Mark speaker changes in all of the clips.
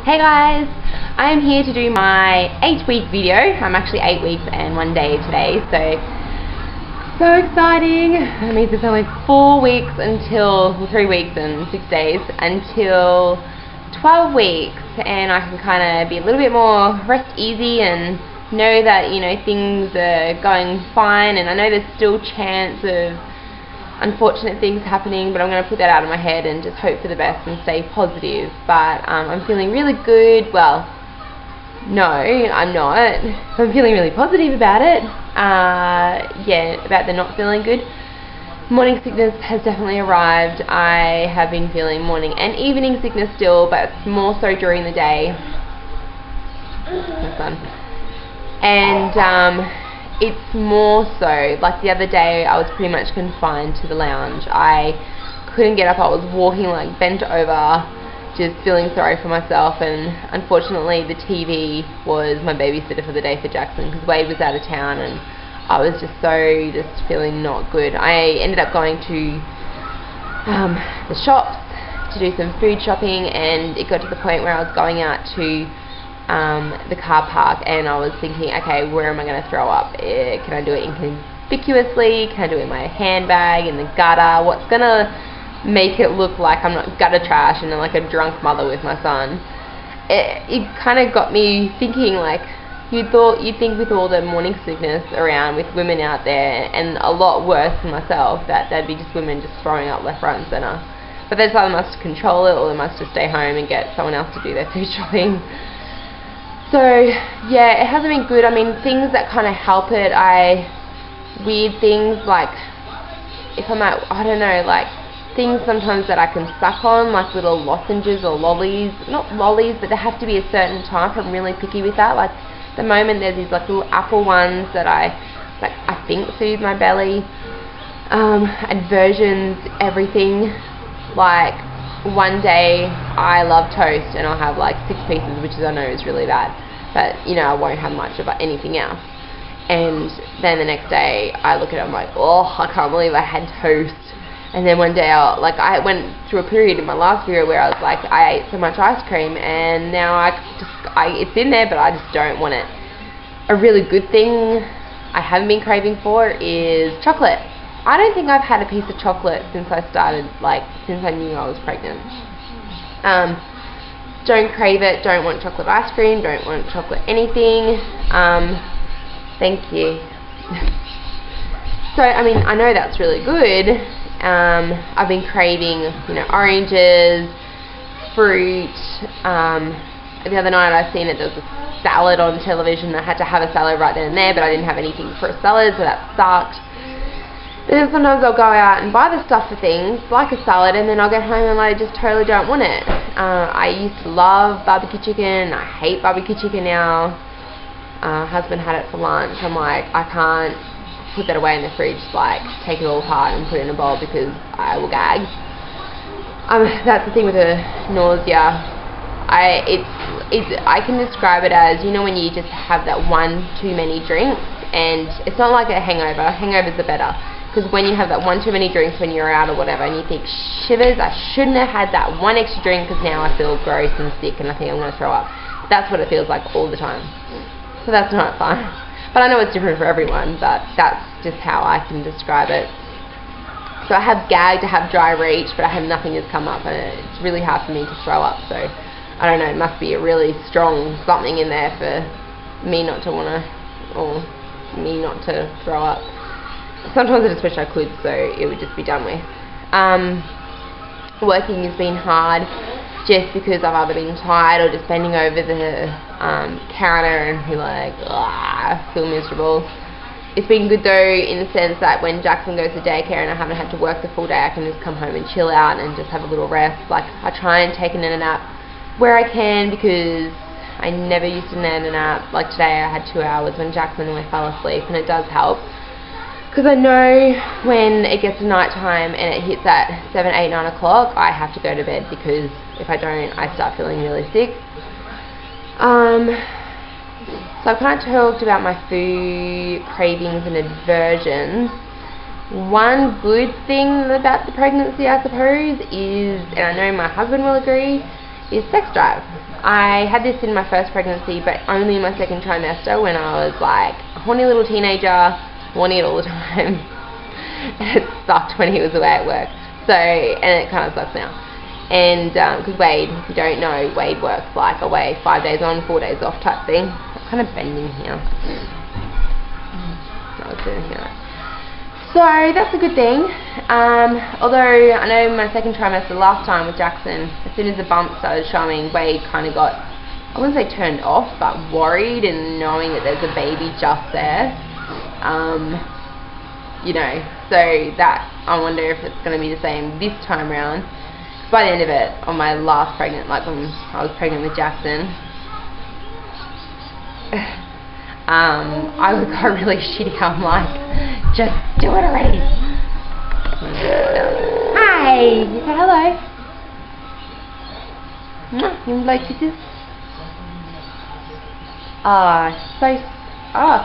Speaker 1: Hey guys, I am here to do my 8-week video. I'm actually 8 weeks and 1 day today, so exciting. That means it's only 4 weeks until, well, 3 weeks and 6 days until 12 weeks, and I can kind of be a little bit more rest easy and know that, you know, things are going fine, and I know there's still chance of unfortunate things happening, but I'm going to put that out of my head and just hope for the best and stay positive. But I'm feeling really good. Well, no, I'm not. I'm feeling really positive about it. Yeah, about the not feeling good. Morning sickness has definitely arrived. I have been feeling morning and evening sickness still, but more so during the day. That's fun. And it's more so, like the other day I was pretty much confined to the lounge. I couldn't get up. I was walking like bent over, just feeling sorry for myself, and unfortunately the TV was my babysitter for the day for Jackson because Wade was out of town, and I was just feeling not good. I ended up going to the shops to do some food shopping, and it got to the point where I was going out to the car park, and I was thinking, okay, where am I going to throw up? Can I do it inconspicuously? Can I do it in my handbag, in the gutter? What's going to make it look like I'm not gutter trash and I'm like a drunk mother with my son? It kind of got me thinking, like, you'd think with all the morning sickness around, with women out there, and a lot worse than myself, that there'd be just women just throwing up left, right and centre. But they either must control it or they must just stay home and get someone else to do their food shopping. So yeah, it hasn't been good. I mean, things that kind of help it, weird things like, if I'm at, I don't know, like things sometimes that I can suck on, like little lozenges or lollies. Not lollies, but they have to be a certain type. I'm really picky with that. Like at the moment there's these like little apple ones that I think soothe my belly. Adversions, everything. Like one day I love toast and I'll have like 6 pieces, which I know is really bad, but you know, I won't have much of anything else. And then the next day I look at it, I'm like, oh, I can't believe I had toast. And then one day I went through a period in my last video where I was like, I ate so much ice cream, and now it's in there, but I just don't want it. A really good thing I haven't been craving for is chocolate. I don't think I've had a piece of chocolate since I started, since I knew I was pregnant. Don't crave it, don't want chocolate ice cream, don't want chocolate anything. Thank you. So, I mean, I know that's really good. I've been craving, you know, oranges, fruit. The other night I seen that there was a salad on television. I had to have a salad right then and there, but I didn't have anything for a salad, so that sucked. Then sometimes I'll go out and buy the stuff for things, like a salad, and then I'll get home and I just totally don't want it. I used to love barbecue chicken. I hate barbecue chicken now. Husband had it for lunch. I'm like, I can't put that away in the fridge, like take it all apart and put it in a bowl because I will gag. That's the thing with the nausea. I can describe it as, you know, when you just have that one too many drinks, and it's not like a hangover. Hangovers are better. Because when you have that one too many drinks when you're out or whatever, and you think, shivers, I shouldn't have had that one extra drink because now I feel gross and sick and I think I'm going to throw up. That's what it feels like all the time. So that's not fun. But I know it's different for everyone, but that's just how I can describe it. So I have gagged, I have dry reach, but I have nothing has come up, and it's really hard for me to throw up. So I don't know, it must be a really strong something in there for me not to want to, or me not to throw up. Sometimes I just wish I could, so it would just be done with. Working has been hard just because I've either been tired or just bending over the counter and be like, I feel miserable. It's been good though, in the sense that when Jackson goes to daycare and I haven't had to work the full day, I can just come home and chill out and just have a little rest. Like, I try and take a nap where I can, because I never used to nap. Like today I had 2 hours when Jackson and I fell asleep, and it does help. Because I know when it gets to night time and it hits at 7, 8, 9 o'clock, I have to go to bed, because if I don't, I start feeling really sick. So I've kind of talked about my food cravings and aversions. One good thing about the pregnancy, I suppose, is, and I know my husband will agree, is sex drive. I had this in my first pregnancy, but only in my second trimester when I was like a horny little teenager, wanting it all the time. And it sucked when he was away at work. So, and it kind of sucks now. And because Wade, if you don't know, Wade works like away 5 days on, 4 days off type thing. I'm kind of bending here. So that's a good thing. Although I know my second trimester last time with Jackson, as soon as the bump started showing, Wade kind of got, I wouldn't say turned off, but worried, and knowing that there's a baby just there. You know, so that, I wonder if it's going to be the same this time round. By the end of it, on my last pregnant, like when I was pregnant with Jackson, I got really shitty. I'm like, just do it already. Hi, you say hello. You like kisses?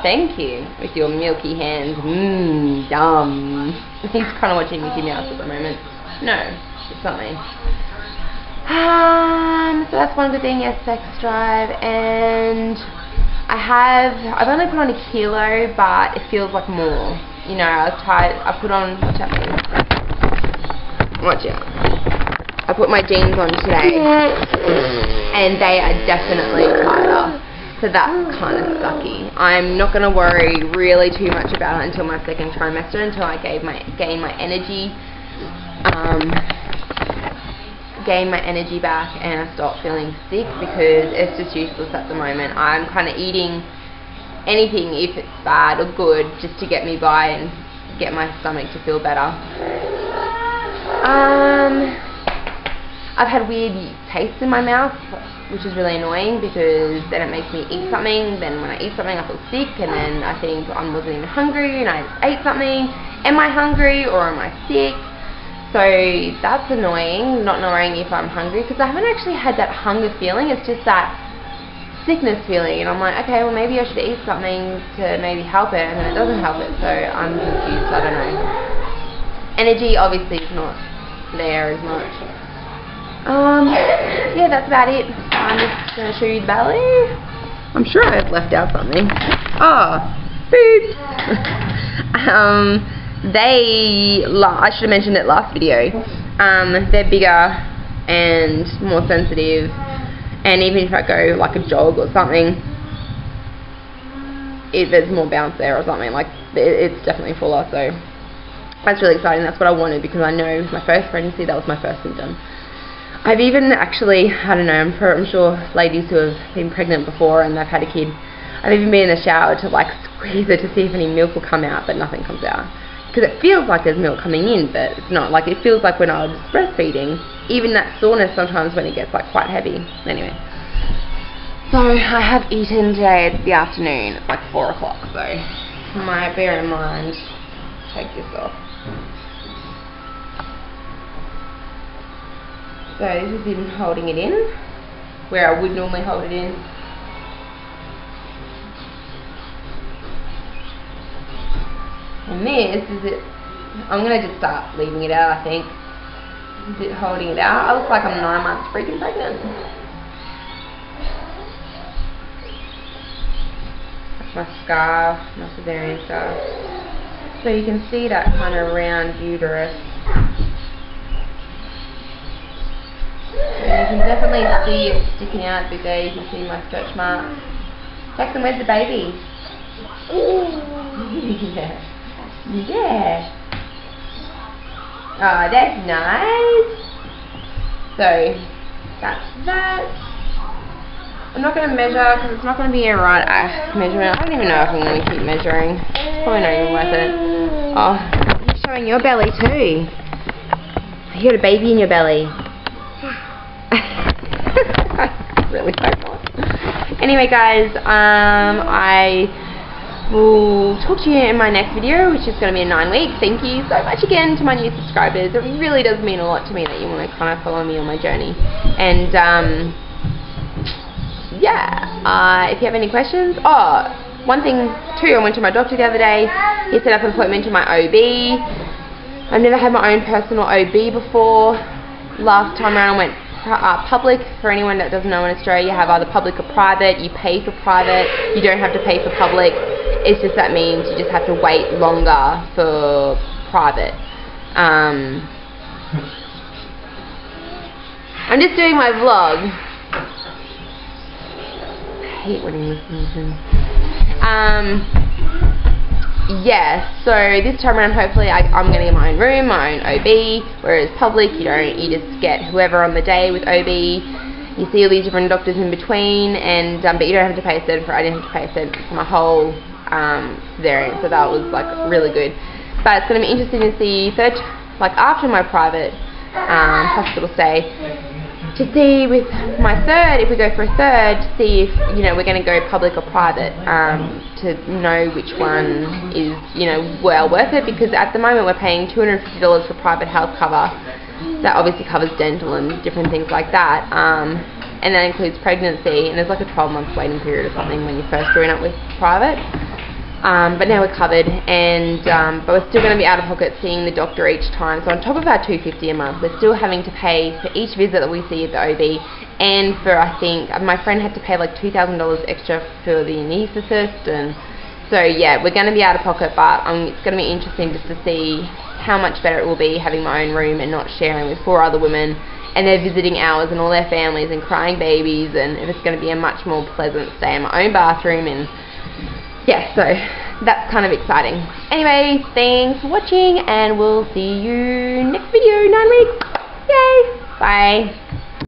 Speaker 1: Thank you. With your milky hands. Yum. He's kind of watching Mickey Mouse at the moment. No, it's not me. So that's one good thing, yes, sex drive. And I've only put on 1 kilo, but it feels like more. You know, I was tired. I put on, watch out, watch out. I put my jeans on today, and they are definitely tighter. So that's kind of sucky. I'm not going to worry really too much about it until my second trimester, until I gain my energy, back, and I stop feeling sick, because it's just useless at the moment. I'm kind of eating anything, if it's bad or good, just to get me by and get my stomach to feel better. I've had weird tastes in my mouth, which is really annoying, because then it makes me eat something, then when I eat something I feel sick, and then I think I wasn't even hungry and I ate something. Am I hungry or am I sick? So that's annoying, not knowing if I'm hungry, because I haven't actually had that hunger feeling, it's just that sickness feeling, and I'm like, okay, well maybe I should eat something to maybe help it, and then it doesn't help it, so I'm confused, I don't know. Energy obviously is not there as much. Yeah, that's about it. I'm just going to show you the belly. I'm sure I've left out something. Food. I should have mentioned it last video. They're bigger and more sensitive, and even if I go like a jog or something, there's more bounce there or something. Like it's definitely fuller. So that's really exciting. That's what I wanted, because I know with my first pregnancy that was my first symptom. I've even actually, I don't know, I'm sure ladies who have been pregnant before and they've had a kid, I've even been in the shower to like squeeze it to see if any milk will come out, but nothing comes out. Because it feels like there's milk coming in, but it's not. Like it feels like when I was breastfeeding, even that soreness sometimes when it gets like quite heavy. Anyway. So I have eaten today in the afternoon. It's like 4 o'clock, so might bear in mind, take this off. So this is in holding it in, where I would normally hold it in. And this is it. I'm going to just start leaving it out, I think. Is it holding it out? I look like I'm 9 months freaking pregnant. That's my scarf, my cesarean scarf. So you can see that kind of round uterus. And you can definitely see it sticking out a bit there. You can see my stretch marks. Jackson, where's the baby? Yeah. Yeah. Oh, that's nice. So, that's that. I'm not going to measure, because it's not going to be a right measurement. I don't even know if I'm going to keep measuring. It's probably not even worth it. Oh, you're showing your belly too. You got a baby in your belly. Really so nice. Anyway guys, I will talk to you in my next video, which is going to be in 9 weeks. Thank you so much again to my new subscribers. It really does mean a lot to me that you want to kind of follow me on my journey. And yeah, if you have any questions, one thing too, I went to my doctor the other day. He set up an appointment to my OB. I've never had my own personal OB before. Last time around I went public. For anyone that doesn't know, in Australia you have either public or private. You pay for private, you don't have to pay for public. It's just that means you just have to wait longer for private. I'm just doing my vlog. I hate when you listen to yeah, so this time around hopefully I'm going to get my own room, my own OB, whereas public you just get whoever on the day with OB. You see all these different doctors in between, and but you don't have to pay a cent for it. I didn't have to pay a cent for my whole cesarean, so that was like really good. But it's going to be interesting to see after my private hospital stay, to see with my third, if we go for a third, to see if we're going to go public or private, to know which one is well worth it, because at the moment we're paying $250 for private health cover. That obviously covers dental and different things like that, and that includes pregnancy, and there's like a 12-month waiting period or something when you first join up with private. But now we're covered, and but we're still going to be out of pocket seeing the doctor each time. So on top of our $250 a month, we're still having to pay for each visit that we see at the OB, and for, I think my friend had to pay like $2,000 extra for the anaesthetist, and so yeah, we're going to be out of pocket. But it's going to be interesting just to see how much better it will be having my own room and not sharing with 4 other women and their visiting hours and all their families and crying babies, and if it's going to be a much more pleasant stay in my own bathroom. And yeah, so that's kind of exciting. Anyway, thanks for watching, and we'll see you next video, 9 weeks. Yay! Bye.